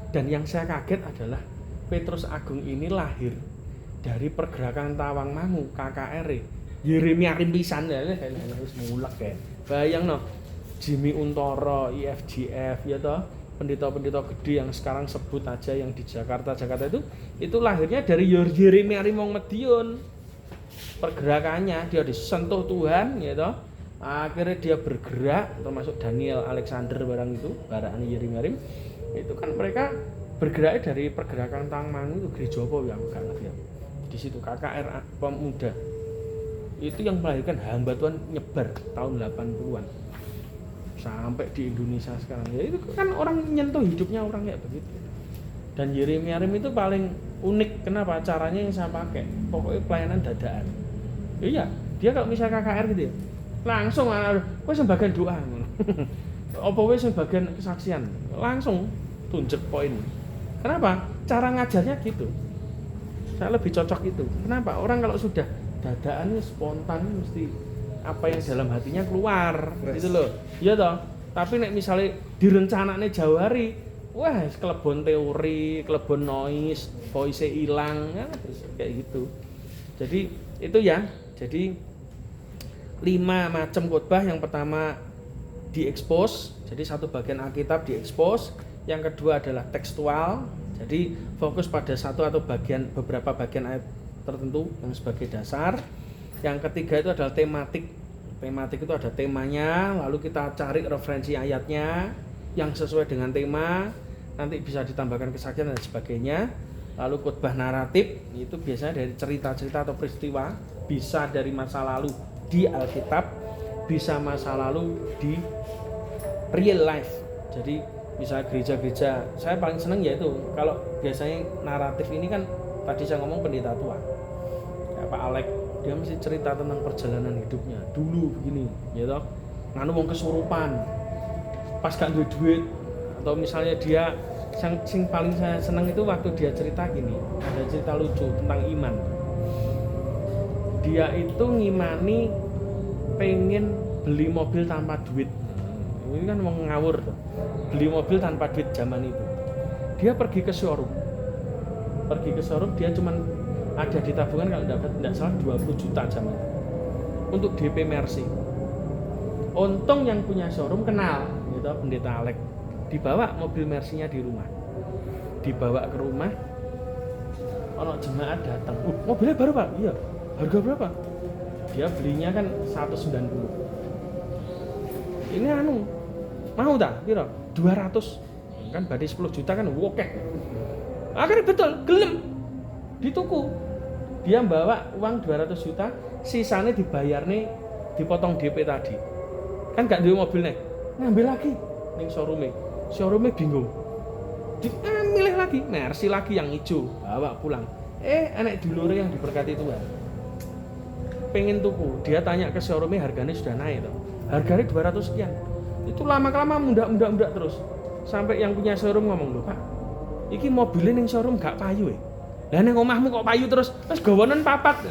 Dan yang saya kaget adalah Petrus Agung ini lahir dari pergerakan Tawangmangu KKR. Yeremia Rimpisan ya harus mulek ya. Bayang no. Jimmy Untoro, IFGF ya toh, pendeta-pendeta gede yang sekarang sebut aja yang di Jakarta itu lahirnya dari Yeremia Rimong Medion. Pergerakannya dia disentuh Tuhan ya toh. Akhirnya dia bergerak termasuk Daniel Alexander barang itu, barang Yeremia Rim. Itu kan mereka bergerak dari pergerakan Tangmangu itu gereja apa yang enggak ngerti ya. Di situ KKR Pemuda. Itu yang melahirkan hamba Tuhan nyebar tahun 80-an. Sampai di Indonesia sekarang. Ya itu kan orang nyentuh hidupnya orang kayak begitu. Dan Yeremiarim itu paling unik. Kenapa? Caranya yang saya pakai. Pokoknya pelayanan dadaan. Iya, dia kalau misalnya KKR gitu ya, langsung wes bagian doa. Apa wes bagian kesaksian, langsung tunjuk poin. Kenapa? Cara ngajarnya gitu. Saya lebih cocok itu. Kenapa? Orang kalau sudah dadaan spontan mesti apa yang dalam hatinya keluar, gitu loh. Iya toh. Tapi nek misalnya direncanane jauh hari, wah kelebon teori, kelebon noise, voice hilang, ya, kayak gitu. Jadi itu ya. Jadi 5 macam khotbah. Yang pertama diekspos, jadi satu bagian Alkitab diekspos. Yang kedua adalah tekstual, jadi fokus pada satu atau beberapa bagian ayat tertentu yang sebagai dasar. Yang ketiga itu adalah tematik. Tematik itu ada temanya, lalu kita cari referensi ayatnya yang sesuai dengan tema, nanti bisa ditambahkan kesaksian dan sebagainya. Lalu khotbah naratif, itu biasanya dari cerita-cerita atau peristiwa, bisa dari masa lalu di Alkitab, bisa masa lalu di real life. Jadi bisa gereja-gereja, saya paling seneng yaitu kalau biasanya naratif ini kan tadi saya ngomong pendeta tua ya, Pak Alek, dia mesti cerita tentang perjalanan hidupnya dulu begini ya toh, nganu wong kesurupan pas gak duit duit, atau misalnya dia sing paling saya seneng itu waktu dia cerita gini, ada cerita lucu tentang iman. Dia itu ngimani pengen beli mobil tanpa duit. Ini kan mau ngawur tuh. Beli mobil tanpa duit zaman itu. Dia pergi ke showroom. Dia cuman ada di tabungan kalau dapat tidak salah 20 juta zaman itu. Untuk DP Mercy. Untung yang punya showroom kenal, gitu, pendeta Alek. Dibawa mobil Mercy-nya di rumah. Dibawa ke rumah. Ono jemaat datang. Mobilnya baru Pak? Iya. Harga berapa? Dia belinya kan 190. Ini mau tak? Kira 200. Kan berarti 10 juta kan oke. Akhirnya betul, gelem. Dituku. Dia bawa uang 200 juta, sisanya dibayar nih, dipotong DP tadi. Kan gak duwe mobil nih. Ngambil lagi ning showroom-nya bingung. Milih lagi, Mercy lagi yang hijau, bawa pulang. Anak dulure yang diberkati Tuhan. Pengen tuku, dia tanya ke showroom-nya harganya sudah naik toh. Harganya 200 sekian. Itu lama-lama mundak terus. Sampai yang punya showroom ngomong, "Loh, Pak, iki mobilnya ning showroom gak payu ya? Lah ning omahmu kok payu terus gawonen papat."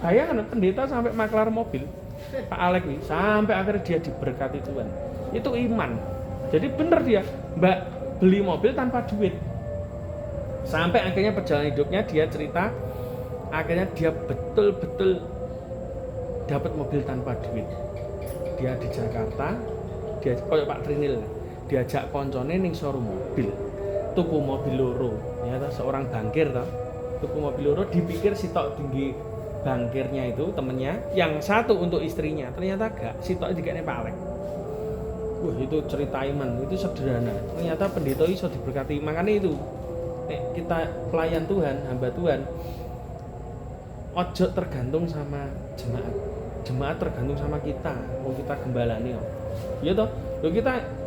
Bayangkan pendeta sampai maklar mobil. Pak Alek nih, sampai akhirnya dia diberkati Tuhan. Itu iman. Jadi bener dia, Mbak, beli mobil tanpa duit. Sampai akhirnya perjalanan hidupnya dia cerita, akhirnya dia betul-betul dapat mobil tanpa duit. Dia di Jakarta, dia koyo Pak Trinil, diajak koncone ning showroom mobil. Tuku mobil loro, ya seorang bangkir toh. Tuku mobil loro, dipikir sitok tinggi bangkirnya itu temennya, yang satu untuk istrinya, ternyata gak, sitok dikene Pak Alek. Wah, itu cerita iman, itu sederhana. Ternyata pendeta iso diberkati. Makanya itu kita pelayan Tuhan, hamba Tuhan, ojo tergantung sama jemaat. Jemaat tergantung sama kita, mau kita gembalani kok. Iya toh? Loh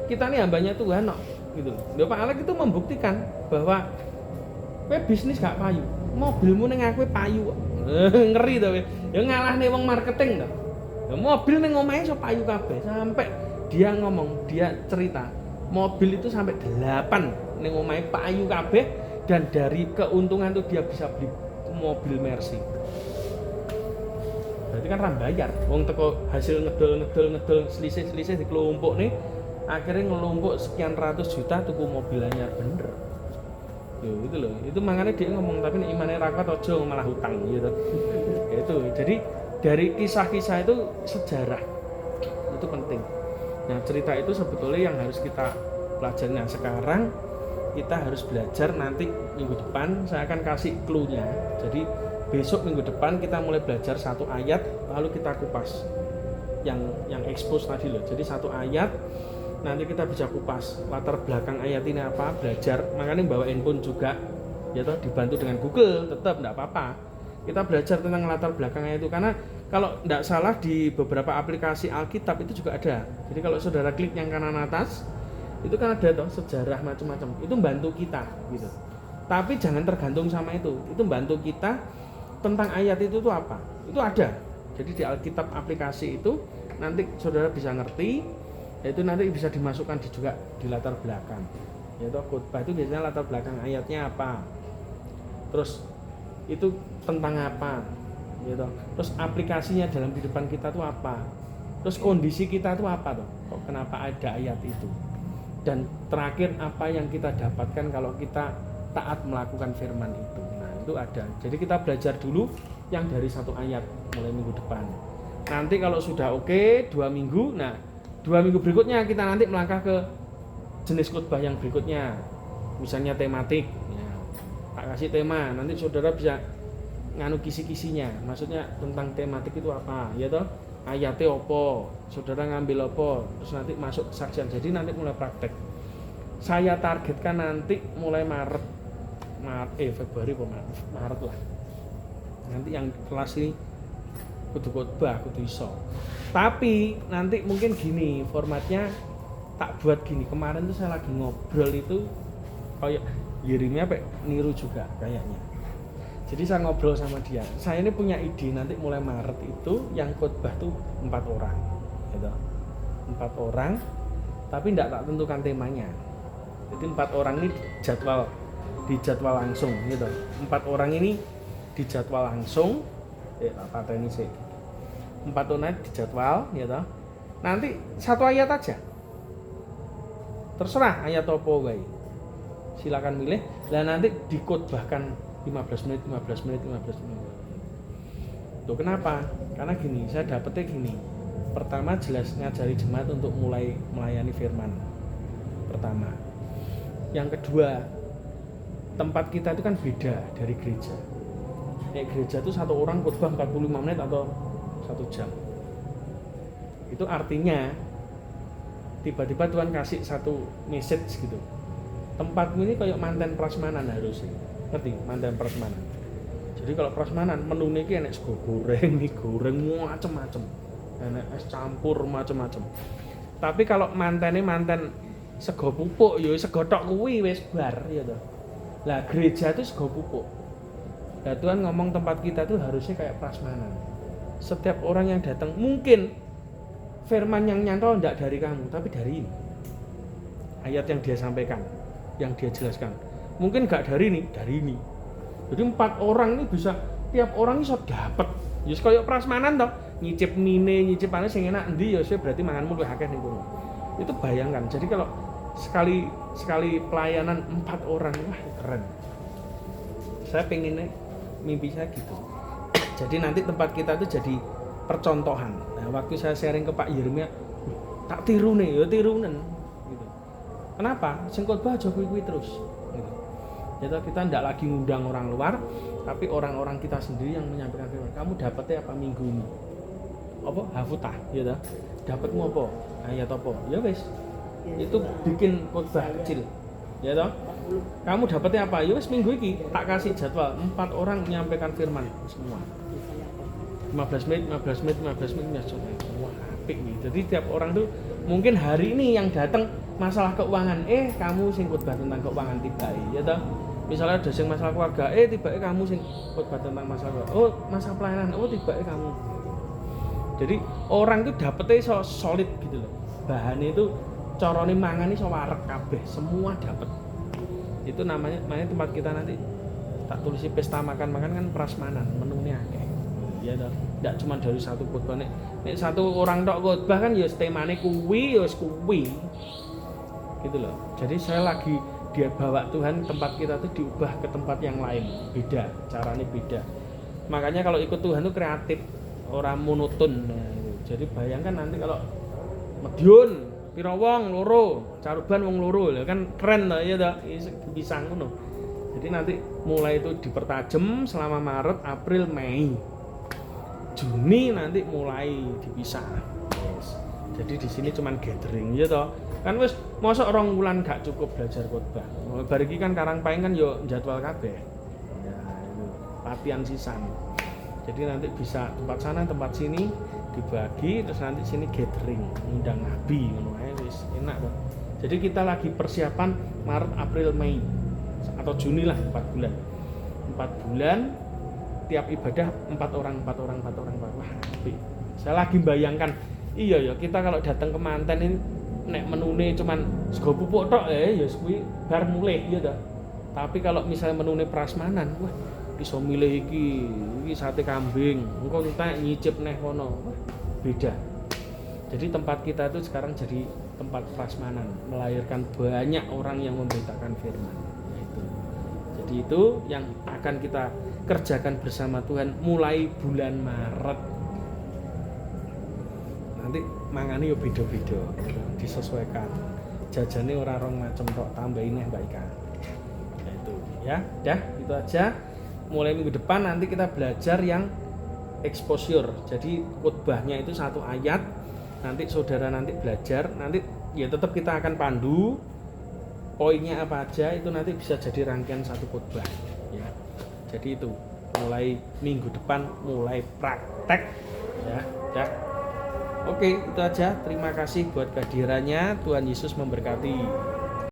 kita nih hambanya Tuhan kok, gitu. Loh Pak Alek itu membuktikan bahwa kowe bisnis gak payu, mobilmu ning aku payu kok. Ngeri to kowe. Ya ngalahne wong marketing to. Ya mobil ning omahe iso payu kabeh. Sampai dia ngomong, dia cerita, mobil itu sampai 8 ning omahe payu kabeh, dan dari keuntungan itu dia bisa beli mobil Mercy. Berarti kan rambayar. Wong teko hasil ngedol selisih dikelompok nih, akhirnya ngelompok sekian ratus juta tuku mobil anyar bener. Yo itu loh. Itu makanya dia ngomong, tapi nek imane ra kuat aja malah hutang gitu. Itu. Jadi dari kisah-kisah itu sejarah. Itu penting. Nah, cerita itu sebetulnya yang harus kita pelajari. Nah, sekarang kita harus belajar, nanti minggu depan saya akan kasih clue-nya. Jadi besok minggu depan kita mulai belajar satu ayat, lalu kita kupas yang expose tadi loh. Jadi satu ayat nanti kita bisa kupas latar belakang ayat ini apa, belajar. Makanya bawa handphone juga, ya toh, dibantu dengan Google, tetap enggak apa-apa. Kita belajar tentang latar belakang ayat itu, karena kalau enggak salah di beberapa aplikasi Alkitab itu juga ada. Jadi kalau saudara klik yang kanan atas, itu kan ada toh sejarah macam-macam. Itu membantu kita gitu. Tapi jangan tergantung sama itu membantu kita tentang ayat itu tuh apa. Itu ada. Jadi di Alkitab aplikasi itu nanti saudara bisa ngerti, yaitu nanti bisa dimasukkan juga di latar belakang. Yaitu khotbah itu biasanya latar belakang ayatnya apa, terus itu tentang apa, gitu. Terus aplikasinya dalam kehidupan kita tuh apa, terus kondisi kita tuh apa tuh, kok kenapa ada ayat itu, dan terakhir apa yang kita dapatkan kalau kita taat melakukan firman itu. Nah itu ada. Jadi kita belajar dulu yang dari satu ayat mulai minggu depan. Nanti kalau sudah oke 2 minggu, nah 2 minggu berikutnya kita nanti melangkah ke jenis khotbah yang berikutnya. Misalnya tematik, ya, tak kasih tema, nanti saudara bisa nganu kisi-kisinya. Maksudnya tentang tematik itu apa, ya toh? Ayatnya apa, saudara ngambil apa, terus nanti masuk kesaksian. Jadi nanti mulai praktek. Saya targetkan nanti mulai Februari atau Maret lah. Nanti yang kelas ini kudu khotbah, kudu iso. Tapi nanti mungkin gini formatnya, tak buat gini. Kemarin tuh saya lagi ngobrol itu kayak Yeremia niru juga kayaknya. Jadi saya ngobrol sama dia. Saya ini punya ide nanti mulai Maret itu yang khotbah tuh 4 orang, gitu. 4 orang, tapi tidak tak tentukan temanya. Jadi 4 orang ini dijadwal langsung, gitu. 4 orang ini dijadwal langsung. Apa ini sih? 4 orang dijadwal, gitu. Nanti satu ayat aja. Terserah ayat apa wae. Silakan milih. Dan nanti dikhotbahkan 15 menit. Tuh kenapa? Karena gini, saya dapetnya gini. Pertama jelas ngajari jemaat untuk mulai melayani firman. Pertama. Yang kedua, tempat kita itu kan beda dari gereja. Gereja itu satu orang khotbah 45 menit atau 1 jam. Itu artinya tiba-tiba Tuhan kasih satu message gitu. Tempatmu ini kayak manten prasmanan harusnya. Ngerti? Manten prasmanan. Jadi kalau prasmanan menu ini enak sego goreng, mie goreng macem-macem. Enak es campur macem-macem. Tapi kalau manten sego pupuk ya sego tok kuwi wis bar ya toh. Lah gereja itu sego pupuk. Lah Tuhan ngomong tempat kita tuh harusnya kayak prasmanan. Setiap orang yang datang mungkin firman yang nyantol tidak dari kamu, tapi dari ini. Ayat yang dia sampaikan, yang dia jelaskan. Mungkin gak dari ini, dari ini. Jadi 4 orang ini bisa, tiap orang bisa dapat. Ya kayak prasmanan toh, nyicip mine, nyicip ane sing enak endi ya berarti manganmu luwih akeh ning kono. Itu bayangkan. Jadi kalau sekali pelayanan 4 orang, wah keren. Saya pengennya mimpi saya gitu. Jadi nanti tempat kita itu jadi percontohan. Nah, waktu saya sharing ke Pak Yeremia, tak tiru nih, ya tirunen gitu. Kenapa? Sing khotbah aja kuwi terus gitu. Jadi kita tidak lagi ngundang orang luar, tapi orang-orang kita sendiri yang menyampaikan firman. Kamu dapatnya apa minggu ini? Apa? Hafutah, ya toh. Dapatmu apa? Ayat apa? Ya wis. Itu bikin khotbah kecil. Ya toh. Kamu dapatnya apa? Ya wis minggu ini tak kasih jadwal 4 orang menyampaikan firman semua. 15 menit. Wah, apik nih. Jadi tiap orang tuh mungkin hari ini yang datang masalah keuangan, kamu sing khotbah tentang keuangan tiba, ya toh. Misalnya ada sing masalah keluarga, tiba kamu sing khotbah tentang masalah keluarga. Oh, masalah pelayanan, tiba kamu. Jadi orang tuh dapetnya so solid gitu loh. Bahannya itu carane mangan iso wareg kabeh, semua dapat. Itu namanya tempat kita nanti tak tulisi pesta makan kan prasmanan, menunya akeh. Ya toh, ndak cuma dari satu khotbah nek satu orang tok khotbah kan ya temane kuwi ya wis kuwi. Gitu loh. Jadi saya lagi dia bawa Tuhan tempat kita tuh diubah ke tempat yang lain, beda, caranya beda. Makanya kalau ikut Tuhan tuh kreatif, orang monoton. Nah, jadi bayangkan nanti kalau Madiun, pira wong loro, Caruban wong loro, kan keren toh ya toh, bisa ngono. Jadi nanti mulai itu dipertajam selama Maret, April, Mei. Juni nanti mulai dipisah. Yes. Jadi di sini cuman gathering ya toh. Kan wis mosok 2 wulan gak cukup belajar khotbah. Bar iki kan Karangpaing kan yo jadwal kabeh. Ya itu latihan sisan. Jadi nanti bisa tempat sana tempat sini dibagi, terus nanti sini gathering undang nabi ngono ae wis enak kok. Jadi kita lagi persiapan Maret, April, Mei atau Juni lah 4 bulan. 4 bulan tiap ibadah 4 orang. Wah, apik. Saya lagi bayangkan, iya ya kita kalau datang ke manten ini nek menune cuman sego pupuk tok ya kuwi bar mulih ya ta. Tapi kalau misalnya menune prasmanan, wah iso milih iki sate kambing, engko entek nyicip neh kono. Wah, beda. Jadi tempat kita itu sekarang jadi tempat prasmanan, melahirkan banyak orang yang memberitakan firman. Jadi itu yang akan kita kerjakan bersama Tuhan mulai bulan Maret. Nanti mangane yo beda-beda, disesuaikan. Jajane ora rong macem tok, tambahin neh Mbak Ika. Nah, itu ya, dah itu aja. Mulai minggu depan nanti kita belajar yang exposure. Jadi khotbahnya itu 1 ayat. Nanti saudara nanti belajar, nanti ya tetap kita akan pandu poinnya apa aja, itu nanti bisa jadi rangkaian 1 khotbah ya. Jadi itu mulai minggu depan mulai praktek ya. Dah. Oke, itu aja. Terima kasih buat kehadirannya. Tuhan Yesus memberkati.